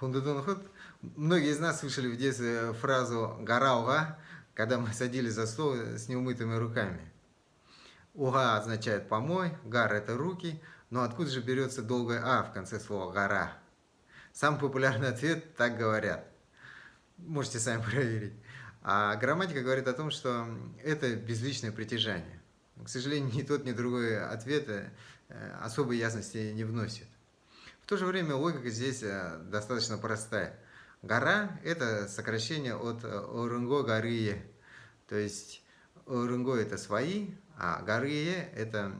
Хундудунхут. Многие из нас слышали в детстве фразу «гора уга», когда мы садились за стол с неумытыми руками. Уга означает «помой», гар– это руки, но откуда же берется долгое «а» в конце слова «гора»? Самый популярный ответ «так говорят». Можете сами проверить. А грамматика говорит о том, что это безличное притяжание. К сожалению, ни тот, ни другой ответ особой ясности не вносит. В то же время логика здесь достаточно простая. Гора– это сокращение от Орынго горые. То есть Орынго– это свои, а горые– это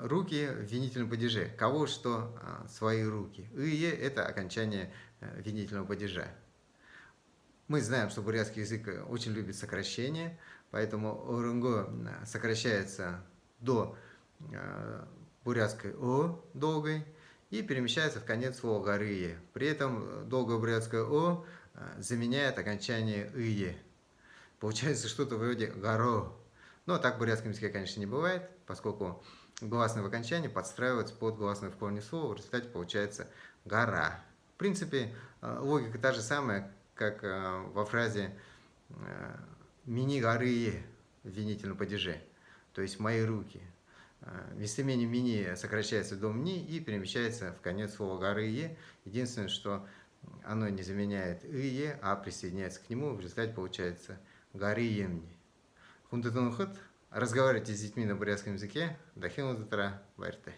руки в винительном падеже. Кого что свои руки. Ие– это окончание винительного падежа. Мы знаем, что бурятский язык очень любит сокращения, поэтому Орынго сокращается до бурятской О долгой и перемещается в конец слова горые. При этом долгое бурятское О заменяет окончание ые. Получается что-то вроде горо. Но так в бурятском языке, конечно, не бывает, поскольку гласные в окончании подстраиваются под гласные в корне слова, в результате получается гора. В принципе, логика та же самая, как во фразе «мини горые» в винительном падеже, то есть «мои руки». Местоимение «мини» сокращается до «мни» и перемещается в конец слова «горые». Единственное, что оно не заменяет «ие», а присоединяется к нему, в результате получается «горыемни». Хундатунхут. Разговаривайте с детьми на бурятском языке. Дахин удутра, варьте.